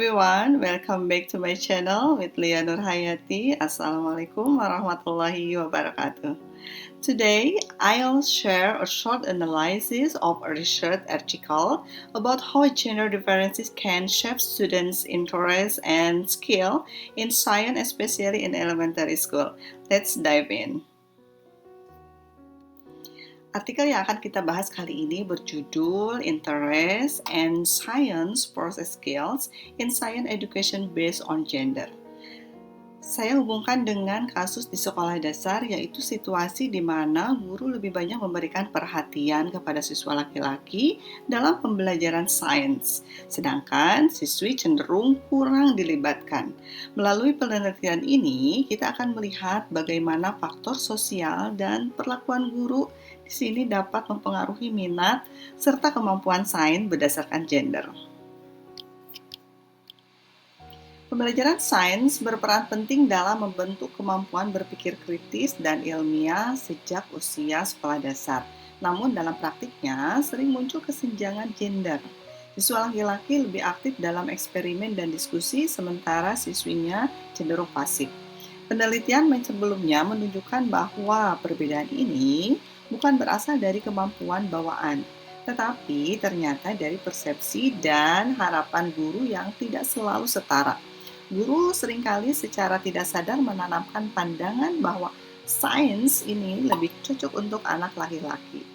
everyone, welcome back to my channel with Lia Nurhayati. Assalamualaikum warahmatullahi wabarakatuh. Today, I'll share a short analysis of a research article about how gender differences can shape students' interest and skill in science, especially in elementary school. Let's dive in. Artikel yang akan kita bahas kali ini berjudul Interest and Science Process Skills in Science Education Based on Gender. Saya hubungkan dengan kasus di sekolah dasar, yaitu situasi di mana guru lebih banyak memberikan perhatian kepada siswa laki-laki dalam pembelajaran sains, sedangkan siswi cenderung kurang dilibatkan. Melalui penelitian ini, kita akan melihat bagaimana faktor sosial dan perlakuan guru di sini dapat mempengaruhi minat serta kemampuan sains berdasarkan gender. Pembelajaran sains berperan penting dalam membentuk kemampuan berpikir kritis dan ilmiah sejak usia sekolah dasar. Namun dalam praktiknya sering muncul kesenjangan gender. Siswa laki-laki lebih aktif dalam eksperimen dan diskusi, sementara siswinya cenderung pasif. Penelitian sebelumnya menunjukkan bahwa perbedaan ini bukan berasal dari kemampuan bawaan, tetapi ternyata dari persepsi dan harapan guru yang tidak selalu setara. Guru seringkali secara tidak sadar menanamkan pandangan bahwa sains ini lebih cocok untuk anak laki-laki.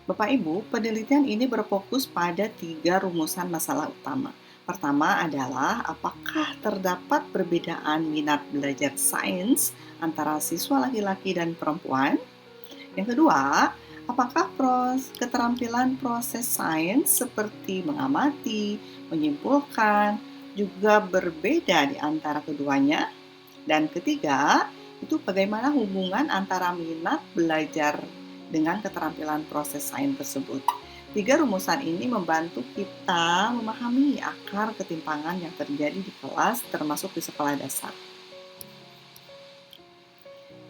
Bapak Ibu, penelitian ini berfokus pada 3 rumusan masalah utama. Pertama adalah apakah terdapat perbedaan minat belajar sains antara siswa laki-laki dan perempuan? Yang kedua, apakah keterampilan proses sains seperti mengamati, menyimpulkan, juga berbeda di antara keduanya? Dan ketiga, itu bagaimana hubungan antara minat belajar dengan keterampilan proses sains tersebut. 3 rumusan ini membantu kita memahami akar ketimpangan yang terjadi di kelas, termasuk di sekolah dasar.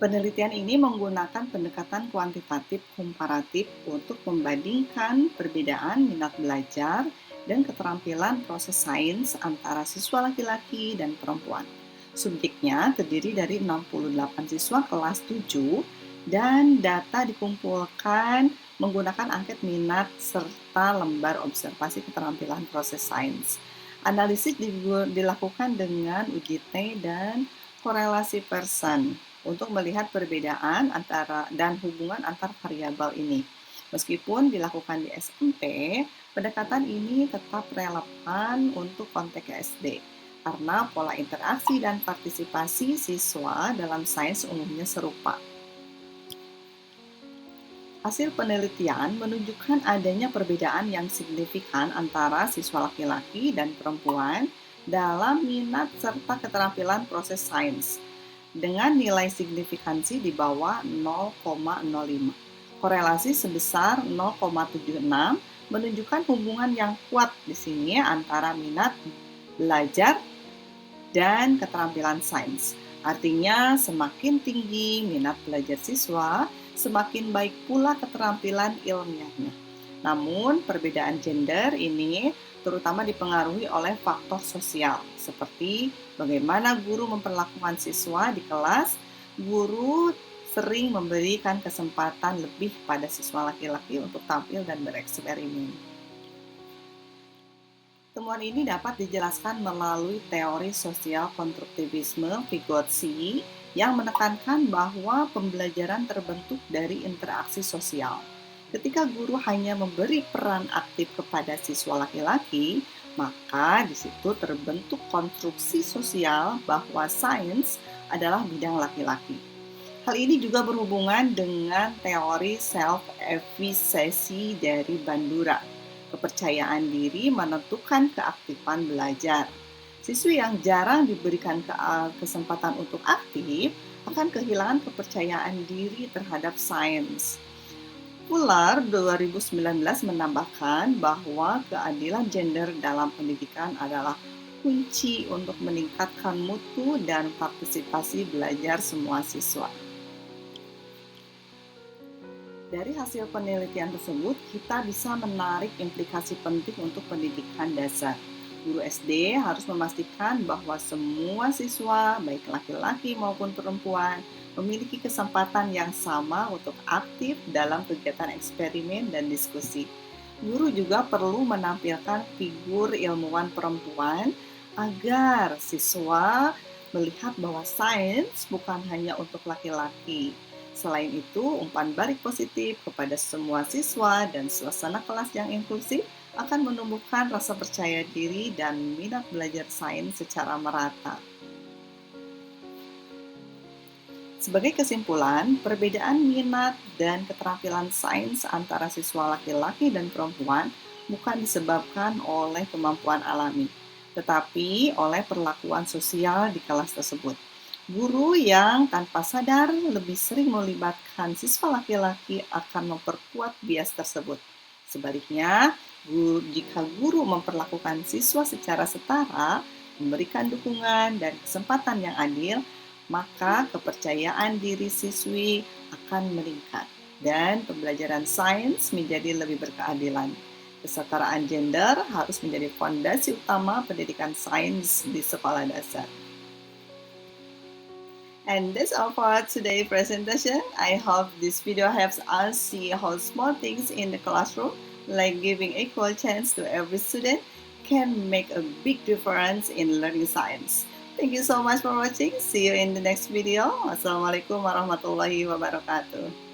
Penelitian ini menggunakan pendekatan kuantitatif komparatif untuk membandingkan perbedaan minat belajar dan keterampilan proses sains antara siswa laki-laki dan perempuan. Subjeknya terdiri dari 68 siswa kelas 7 dan data dikumpulkan menggunakan angket minat serta lembar observasi keterampilan proses sains. Analisis dilakukan dengan uji T dan korelasi Pearson untuk melihat perbedaan dan hubungan antar variabel ini. Meskipun dilakukan di SMP, pendekatan ini tetap relevan untuk konteks SD karena pola interaksi dan partisipasi siswa dalam sains umumnya serupa. Hasil penelitian menunjukkan adanya perbedaan yang signifikan antara siswa laki-laki dan perempuan dalam minat serta keterampilan proses sains, dengan nilai signifikansi di bawah 0,05. Korelasi sebesar 0,76 menunjukkan hubungan yang kuat di sini antara minat belajar dan keterampilan sains. Artinya, semakin tinggi minat belajar siswa, semakin baik pula keterampilan ilmiahnya. Namun, perbedaan gender ini terutama dipengaruhi oleh faktor sosial, seperti bagaimana guru memperlakukan siswa di kelas. Guru sering memberikan kesempatan lebih pada siswa laki-laki untuk tampil dan bereksperimen. Temuan ini dapat dijelaskan melalui teori sosial konstruktivisme Vygotsky yang menekankan bahwa pembelajaran terbentuk dari interaksi sosial. Ketika guru hanya memberi peran aktif kepada siswa laki-laki, maka di situ terbentuk konstruksi sosial bahwa sains adalah bidang laki-laki. Hal ini juga berhubungan dengan teori self-efficacy dari Bandura. Kepercayaan diri menentukan keaktifan belajar. Siswi yang jarang diberikan kesempatan untuk aktif akan kehilangan kepercayaan diri terhadap sains. Fuller 2019 menambahkan bahwa keadilan gender dalam pendidikan adalah kunci untuk meningkatkan mutu dan partisipasi belajar semua siswa. Dari hasil penelitian tersebut, kita bisa menarik implikasi penting untuk pendidikan dasar. Guru SD harus memastikan bahwa semua siswa, baik laki-laki maupun perempuan, memiliki kesempatan yang sama untuk aktif dalam kegiatan eksperimen dan diskusi. Guru juga perlu menampilkan figur ilmuwan perempuan agar siswa melihat bahwa sains bukan hanya untuk laki-laki. Selain itu, umpan balik positif kepada semua siswa dan suasana kelas yang inklusif akan menumbuhkan rasa percaya diri dan minat belajar sains secara merata. Sebagai kesimpulan, perbedaan minat dan keterampilan sains antara siswa laki-laki dan perempuan bukan disebabkan oleh kemampuan alami, tetapi oleh perlakuan sosial di kelas tersebut. Guru yang tanpa sadar lebih sering melibatkan siswa laki-laki akan memperkuat bias tersebut. Sebaliknya, jika guru memperlakukan siswa secara setara, memberikan dukungan dan kesempatan yang adil, maka kepercayaan diri siswi akan meningkat dan pembelajaran sains menjadi lebih berkeadilan. Kesetaraan gender harus menjadi fondasi utama pendidikan sains di sekolah dasar. And that's all for today's presentation. I hope this video helps us see how small things in the classroom, like giving equal chance to every student, can make a big difference in learning science. Thank you so much for watching. See you in the next video. Wassalamualaikum warahmatullahi wabarakatuh.